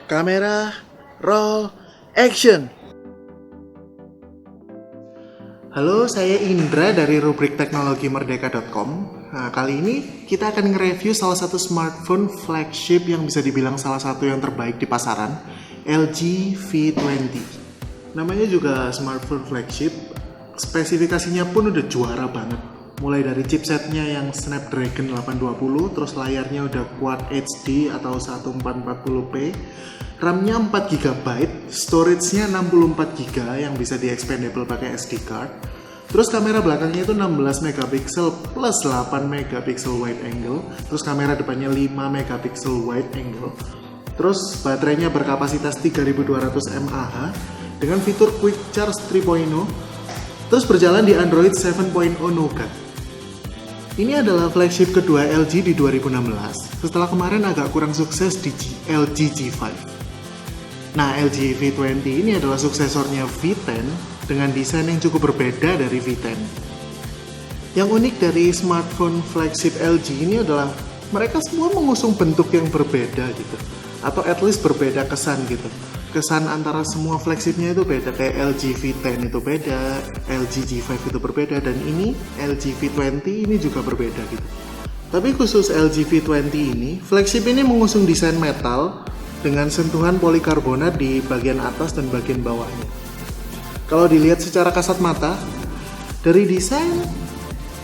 Kamera, roll, action. Halo, saya Indra dari rubrik teknologimerdeka.com. Nah, kali ini kita akan nge-review salah satu smartphone flagship yang bisa dibilang salah satu yang terbaik di pasaran, LG V20. Namanya juga smartphone flagship, spesifikasinya pun udah juara banget. Mulai dari chipsetnya yang Snapdragon 820, terus layarnya udah Quad HD atau 1440p, RAM-nya 4GB, storage-nya 64GB yang bisa di-expandable pakai SD card. Terus kamera belakangnya itu 16MP plus 8MP wide angle, terus kamera depannya 5MP wide angle. Terus baterainya berkapasitas 3200 mAh dengan fitur Quick Charge 3.0. Terus berjalan di Android 7.0 Nougat. Ini adalah flagship kedua LG di 2016, setelah kemarin agak kurang sukses di LG G5. Nah, LG V20 ini adalah suksesornya V10 dengan desain yang cukup berbeda dari V10. Yang unik dari smartphone flagship LG ini adalah mereka semua mengusung bentuk yang berbeda gitu, atau at least berbeda kesan gitu. Kesan antara semua flagshipnya itu beda, kayak LG V10 itu beda, LG G5 itu berbeda, dan ini LG V20 ini juga berbeda gitu. Tapi khusus LG V20 ini, flagship ini mengusung desain metal dengan sentuhan polikarbonat di bagian atas dan bagian bawahnya. Kalau dilihat secara kasat mata, dari desain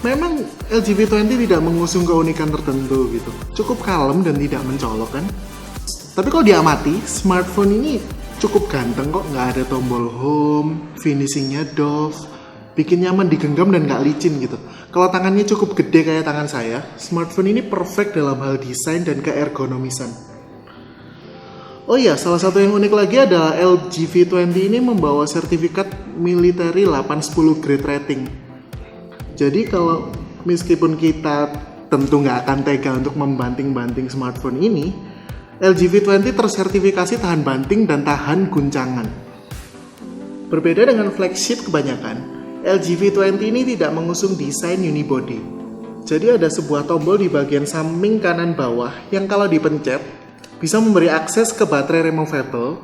memang LG V20 tidak mengusung keunikan tertentu gitu. Cukup kalem dan tidak mencolok kan. Tapi kalau diamati, smartphone ini cukup ganteng kok, nggak ada tombol home, finishingnya doff, bikin nyaman digenggam dan nggak licin gitu. Kalau tangannya cukup gede kayak tangan saya, smartphone ini perfect dalam hal desain dan keergonomisan. Oh iya, salah satu yang unik lagi adalah LG V20 ini membawa sertifikat military 810 grade rating. Jadi kalau meskipun kita tentu nggak akan tega untuk membanting-banting smartphone ini, LG V20 tersertifikasi tahan banting dan tahan guncangan. Berbeda dengan flagship kebanyakan, LG V20 ini tidak mengusung desain unibody. Jadi ada sebuah tombol di bagian samping kanan bawah yang kalau dipencet bisa memberi akses ke baterai removable,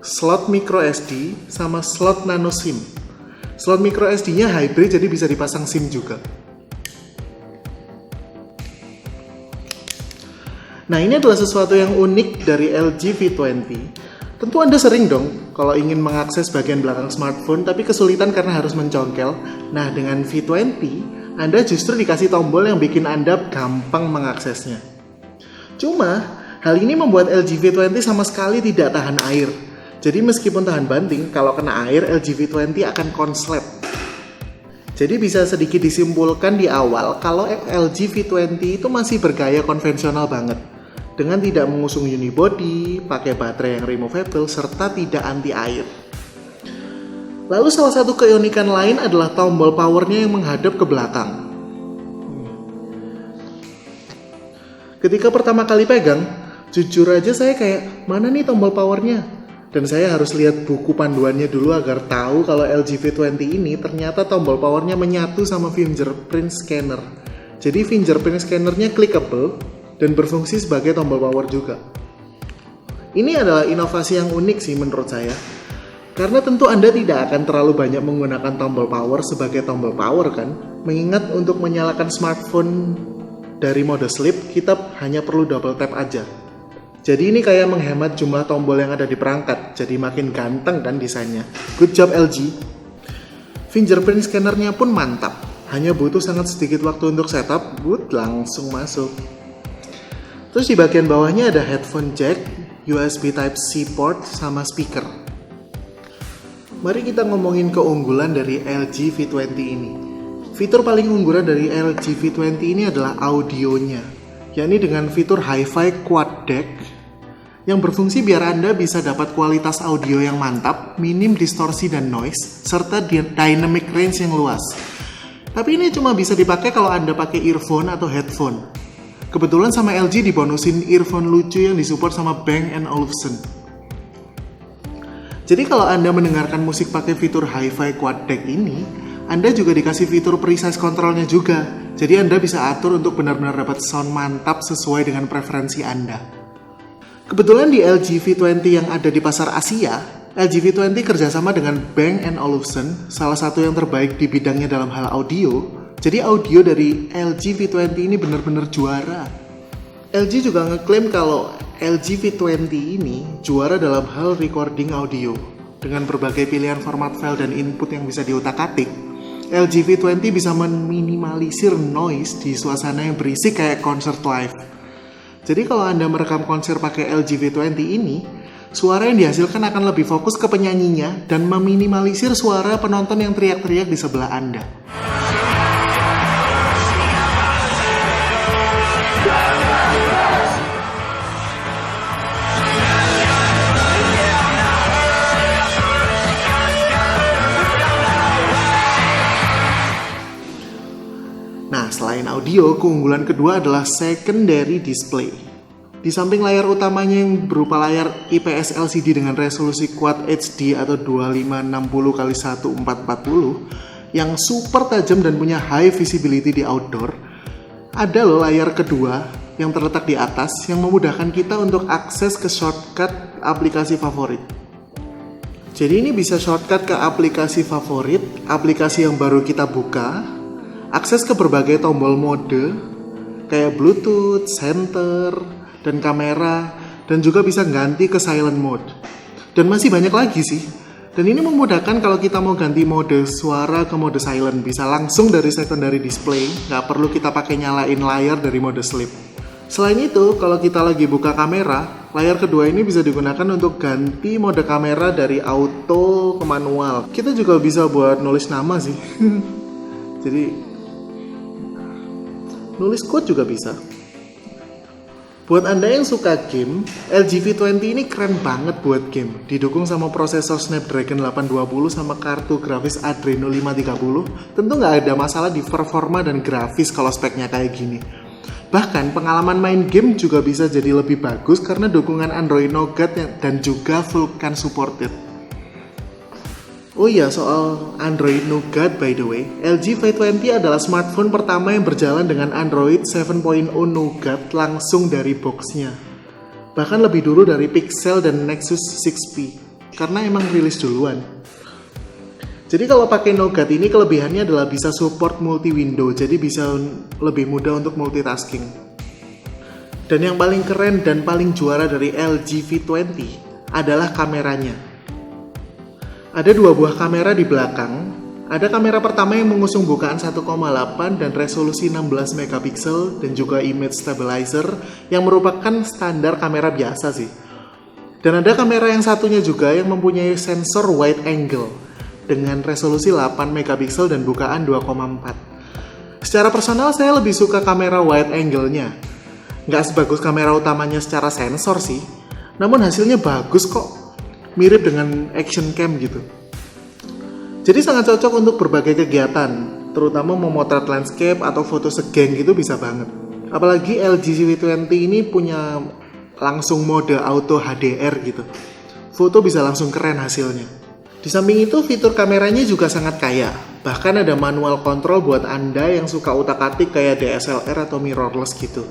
slot micro SD, sama slot nano SIM. Slot micro SD-nya hybrid jadi bisa dipasang SIM juga. Nah, ini adalah sesuatu yang unik dari LG V20. Tentu Anda sering dong kalau ingin mengakses bagian belakang smartphone tapi kesulitan karena harus mencongkel. Nah, dengan V20, Anda justru dikasih tombol yang bikin Anda gampang mengaksesnya. Cuma, hal ini membuat LG V20 sama sekali tidak tahan air. Jadi meskipun tahan banting, kalau kena air LG V20 akan konslet. Jadi bisa sedikit disimpulkan di awal kalau LG V20 itu masih bergaya konvensional banget. Dengan tidak mengusung unibody, pakai baterai yang removable, serta tidak anti air. Lalu salah satu keunikan lain adalah tombol powernya yang menghadap ke belakang. Ketika pertama kali pegang, jujur aja saya kayak, mana nih tombol powernya? Dan saya harus lihat buku panduannya dulu agar tahu kalau LG V20 ini ternyata tombol powernya menyatu sama fingerprint scanner. Jadi fingerprint scannernya clickable dan berfungsi sebagai tombol power juga. Ini adalah inovasi yang unik sih menurut saya. Karena tentu Anda tidak akan terlalu banyak menggunakan tombol power sebagai tombol power kan. Mengingat untuk menyalakan smartphone dari mode sleep, kita hanya perlu double tap aja. Jadi ini kayak menghemat jumlah tombol yang ada di perangkat. Jadi makin ganteng kan desainnya. Good job LG. Fingerprint scannernya pun mantap. Hanya butuh sangat sedikit waktu untuk setup, langsung masuk. Terus di bagian bawahnya ada headphone jack, USB Type-C port, sama speaker. Mari kita ngomongin keunggulan dari LG V20 ini. Fitur paling unggulan dari LG V20 ini adalah audionya, yakni dengan fitur Hi-Fi Quad Deck yang berfungsi biar Anda bisa dapat kualitas audio yang mantap, minim distorsi dan noise, serta dynamic range yang luas. Tapi ini cuma bisa dipakai kalau Anda pakai earphone atau headphone. Kebetulan sama LG dibonusin earphone lucu yang disupport sama Bang & Olufsen. Jadi kalau Anda mendengarkan musik pakai fitur Hi-Fi Quad Deck ini, Anda juga dikasih fitur precise controlnya juga. Jadi Anda bisa atur untuk benar-benar dapat sound mantap sesuai dengan preferensi Anda. Kebetulan di LG V20 yang ada di pasar Asia, LG V20 kerjasama dengan Bang & Olufsen, salah satu yang terbaik di bidangnya dalam hal audio. Jadi audio dari LG V20 ini benar-benar juara. LG juga ngeklaim kalau LG V20 ini juara dalam hal recording audio. Dengan berbagai pilihan format file dan input yang bisa diutak-atik, LG V20 bisa meminimalisir noise di suasana yang berisik kayak konser live. Jadi kalau Anda merekam konser pakai LG V20 ini, suara yang dihasilkan akan lebih fokus ke penyanyinya dan meminimalisir suara penonton yang teriak-teriak di sebelah Anda. Nah, selain audio, keunggulan kedua adalah secondary display. Di samping layar utamanya yang berupa layar IPS LCD dengan resolusi Quad HD atau 2560x1440 yang super tajam dan punya high visibility di outdoor, ada loh layar kedua yang terletak di atas yang memudahkan kita untuk akses ke shortcut aplikasi favorit. Jadi ini bisa shortcut ke aplikasi favorit, aplikasi yang baru kita buka, akses ke berbagai tombol mode kayak Bluetooth, center, dan kamera, dan juga bisa ganti ke silent mode. Dan masih banyak lagi sih. Dan ini memudahkan kalau kita mau ganti mode suara ke mode silent, bisa langsung dari secondary display, nggak perlu kita pakai nyalain layar dari mode sleep. Selain itu, kalau kita lagi buka kamera, layar kedua ini bisa digunakan untuk ganti mode kamera dari auto ke manual. Kita juga bisa buat nulis nama sih. Jadi nulis code juga bisa. Buat Anda yang suka game, LG V20 ini keren banget buat game. Didukung sama prosesor Snapdragon 820 sama kartu grafis Adreno 530, tentu nggak ada masalah di performa dan grafis kalau speknya kayak gini. Bahkan pengalaman main game juga bisa jadi lebih bagus karena dukungan Android Nougat dan juga Vulkan supported. Oh iya, soal Android Nougat by the way, LG V20 adalah smartphone pertama yang berjalan dengan Android 7.0 Nougat langsung dari boxnya. Bahkan lebih dulu dari Pixel dan Nexus 6P, karena emang rilis duluan. Jadi kalau pakai Nougat ini kelebihannya adalah bisa support multi-window, jadi bisa lebih mudah untuk multitasking. Dan yang paling keren dan paling juara dari LG V20 adalah kameranya. Ada dua buah kamera di belakang. Ada kamera pertama yang mengusung bukaan 1,8 dan resolusi 16 megapiksel dan juga image stabilizer yang merupakan standar kamera biasa sih. Dan ada kamera yang satunya juga yang mempunyai sensor wide angle dengan resolusi 8 megapiksel dan bukaan 2,4. Secara personal saya lebih suka kamera wide angle-nya. Nggak sebagus kamera utamanya secara sensor sih, namun hasilnya bagus kok. Mirip dengan action cam gitu. Jadi sangat cocok untuk berbagai kegiatan, terutama memotret landscape atau foto segeng gitu bisa banget. Apalagi LG V20 ini punya langsung mode auto HDR gitu. Foto bisa langsung keren hasilnya. Di samping itu fitur kameranya juga sangat kaya. Bahkan ada manual control buat Anda yang suka utak-atik kayak DSLR atau mirrorless gitu.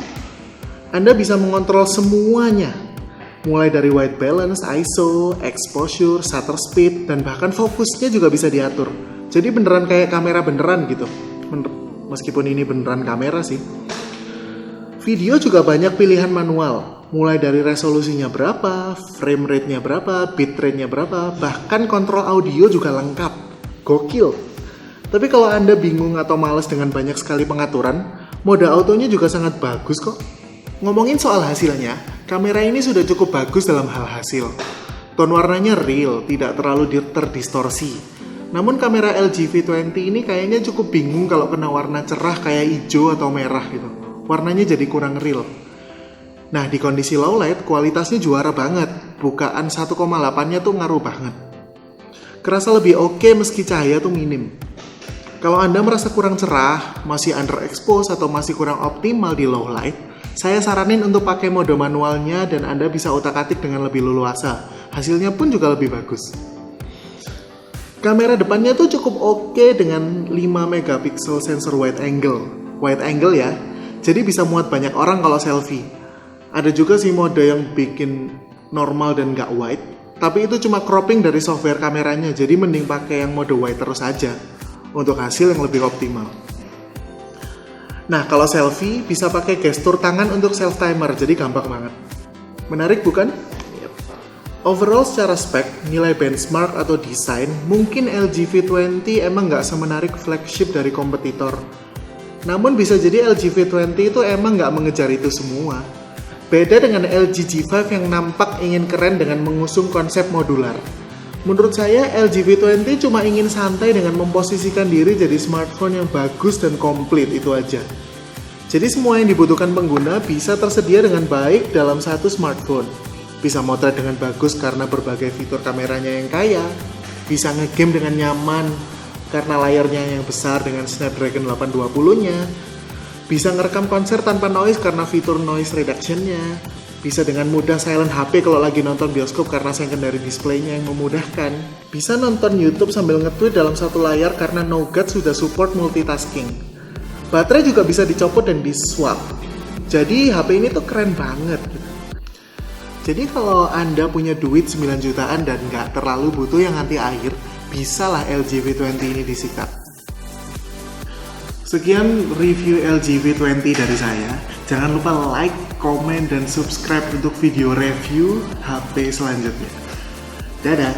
Anda bisa mengontrol semuanya. Mulai dari white balance, ISO, exposure, shutter speed, dan bahkan fokusnya juga bisa diatur. Jadi beneran kayak kamera beneran gitu. Meskipun ini beneran kamera sih. Video juga banyak pilihan manual. Mulai dari resolusinya berapa, frame rate-nya berapa, bitrate-nya berapa, bahkan kontrol audio juga lengkap. Gokil. Tapi kalau Anda bingung atau males dengan banyak sekali pengaturan, mode autonya juga sangat bagus kok. Ngomongin soal hasilnya, kamera ini sudah cukup bagus dalam hal hasil. Ton warnanya real, tidak terlalu terdistorsi. Namun kamera LG V20 ini kayaknya cukup bingung kalau kena warna cerah kayak hijau atau merah gitu. Warnanya jadi kurang real. Nah, di kondisi low light, kualitasnya juara banget. Bukaan 1,8-nya tuh ngaruh banget. Kerasa lebih oke meski cahaya tuh minim. Kalau Anda merasa kurang cerah, masih underexpose atau masih kurang optimal di low light, saya saranin untuk pakai mode manualnya dan Anda bisa utak-atik dengan lebih leluasa. Hasilnya pun juga lebih bagus. Kamera depannya tuh cukup oke dengan 5 megapiksel sensor wide angle. Wide angle ya, jadi bisa muat banyak orang kalau selfie. Ada juga sih mode yang bikin normal dan nggak wide, tapi itu cuma cropping dari software kameranya, jadi mending pakai yang mode wide terus aja untuk hasil yang lebih optimal. Nah, kalau selfie bisa pakai gestur tangan untuk self timer, jadi gampang banget. Menarik bukan? Yep. Overall secara spek, nilai benchmark atau desain, mungkin LG V20 emang nggak semenarik flagship dari kompetitor. Namun bisa jadi LG V20 itu emang nggak mengejar itu semua. Beda dengan LG G5 yang nampak ingin keren dengan mengusung konsep modular. Menurut saya, LG V20 cuma ingin santai dengan memposisikan diri jadi smartphone yang bagus dan komplit, itu aja. Jadi semua yang dibutuhkan pengguna bisa tersedia dengan baik dalam satu smartphone. Bisa motret dengan bagus karena berbagai fitur kameranya yang kaya. Bisa nge-game dengan nyaman karena layarnya yang besar dengan Snapdragon 820-nya. Bisa ngerekam konser tanpa noise karena fitur noise reduction-nya. Bisa dengan mudah silent HP kalau lagi nonton bioskop karena secondary display-nya yang memudahkan. Bisa nonton YouTube sambil nge-tweet dalam satu layar karena Nougat sudah support multitasking. Baterai juga bisa dicopot dan di-swap. Jadi HP ini tuh keren banget. Jadi kalau Anda punya duit 9 jutaan dan nggak terlalu butuh yang anti air, bisalah LG V20 ini disikat. Sekian review LG V20 dari saya. Jangan lupa like, komen, dan subscribe untuk video review HP selanjutnya. Dadah!